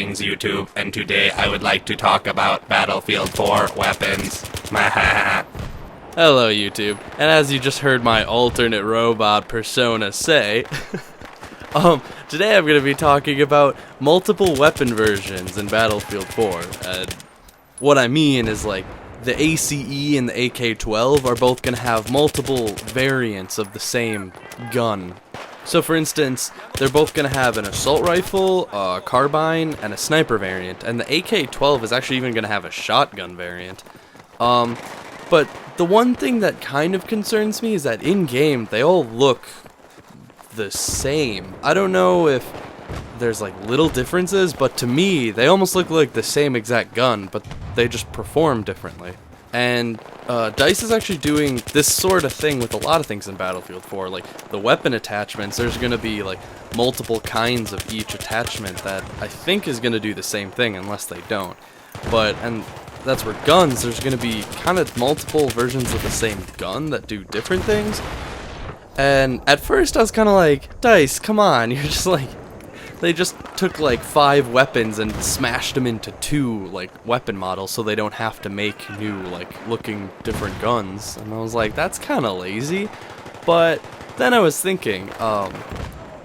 Greetings YouTube, and today I would like to talk about Battlefield 4 weapons. Hello YouTube, and as you just heard my alternate robot persona say, today I'm going to be talking about multiple weapon versions in Battlefield 4. What I mean is, like, the ACE and the AK-12 are both going to have multiple variants of the same gun. So for instance, they're both going to have an assault rifle, a carbine, and a sniper variant, and the AK-12 is actually even going to have a shotgun variant. But the one thing that kind of concerns me is that in-game, they all look the same. I don't know if there's like little differences, but to me, they almost look like the same exact gun, but they just perform differently. And DICE is actually doing this sort of thing with a lot of things in Battlefield 4, like the weapon attachments. There's going to be like multiple kinds of each attachment that I think is going to do the same thing unless they don't. And that's where guns, there's going to be kind of multiple versions of the same gun that do different things. And at first I was kind of like, DICE, come on, you're just like, they just took like 5 weapons and smashed them into 2 like weapon models so they don't have to make new like looking different guns. And I was like, that's kind of lazy. But then I was thinking,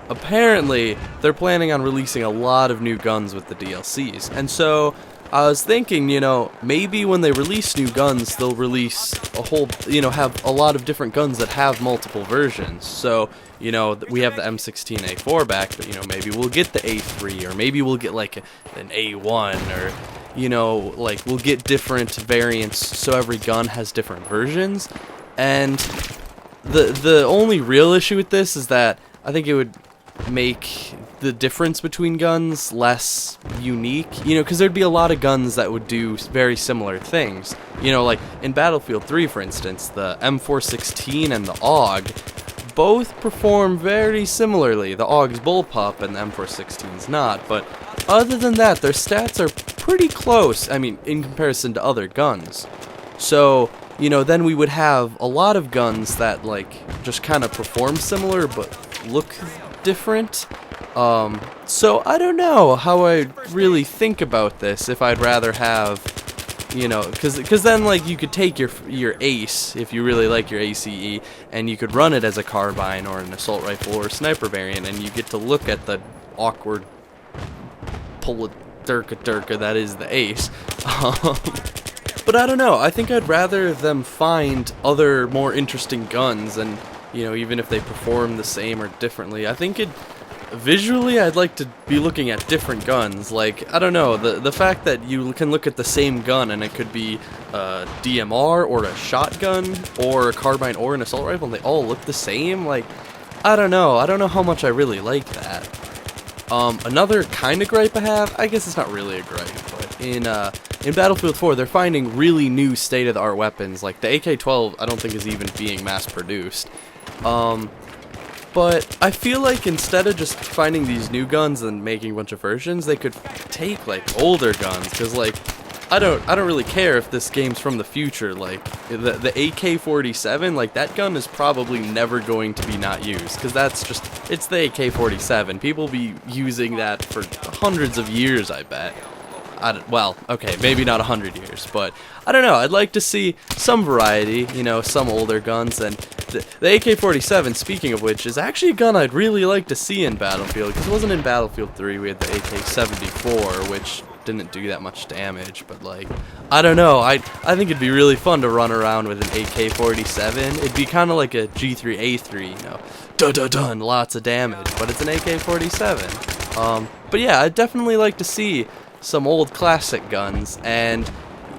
apparently they're planning on releasing a lot of new guns with the DLCs. And so I was thinking, you know, maybe when they release new guns, they'll release a whole, you know, have a lot of different guns that have multiple versions. So, you know, we have the M16A4 back, but, you know, maybe we'll get the A3, or maybe we'll get, like, an A1, or, you know, like, we'll get different variants so every gun has different versions. And the only real issue with this is that I think it would make the difference between guns less unique, you know, because there'd be a lot of guns that would do very similar things. You know, like in Battlefield 3, for instance, the M416 and the AUG both perform very similarly. The AUG's bullpup and the M416's not, but other than that, their stats are pretty close, I mean, in comparison to other guns. So, you know, then we would have a lot of guns that, like, just kind of perform similar, but look different. So I don't know how I really think about this, if I'd rather have, you know, because then, like, you could take your ACE, if you really like your ACE, and you could run it as a carbine or an assault rifle or a sniper variant, and you get to look at the awkward pull-a-durka that is the ACE. But I don't know, I think I'd rather them find other more interesting guns, and, you know, even if they perform the same or differently, I think visually, I'd like to be looking at different guns. Like, I don't know, the fact that you can look at the same gun and it could be a DMR or a shotgun or a carbine or an assault rifle and they all look the same, like, I don't know how much I really like that. Another kind of gripe I have, I guess it's not really a gripe, but in Battlefield 4, they're finding really new state-of-the-art weapons. Like, the AK-12, I don't think is even being mass-produced. But I feel like instead of just finding these new guns and making a bunch of versions, they could take like older guns. Because like, I don't really care if this game's from the future. Like the AK-47, like that gun is probably never going to be not used. Because it's the AK-47. People will be using that for hundreds of years, I bet. Well, okay, maybe not 100 years, but I don't know. I'd like to see some variety, you know, some older guns, and the AK-47, speaking of which, is actually a gun I'd really like to see in Battlefield, because it wasn't in Battlefield 3. We had the AK-74, which didn't do that much damage, but like, I don't know. I think it'd be really fun to run around with an AK-47. It'd be kind of like a G3A3, you know, dun-dun-dun, lots of damage, but it's an AK-47. But yeah, I'd definitely like to see some old classic guns, and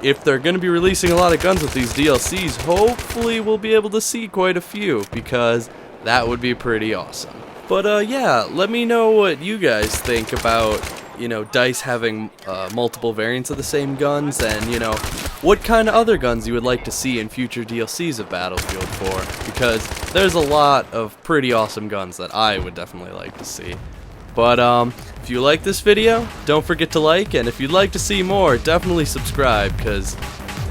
if they're going to be releasing a lot of guns with these DLCs, hopefully we'll be able to see quite a few, because that would be pretty awesome. But yeah, let me know what you guys think about, you know, DICE having multiple variants of the same guns, and, you know, what kind of other guns you would like to see in future DLCs of Battlefield 4, because there's a lot of pretty awesome guns that I would definitely like to see. But if you like this video, don't forget to like, and if you'd like to see more, definitely subscribe, because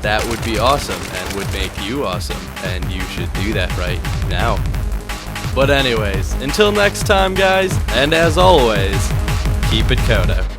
that would be awesome and would make you awesome, and you should do that right now. But anyways, until next time guys, and as always, keep it Kodo.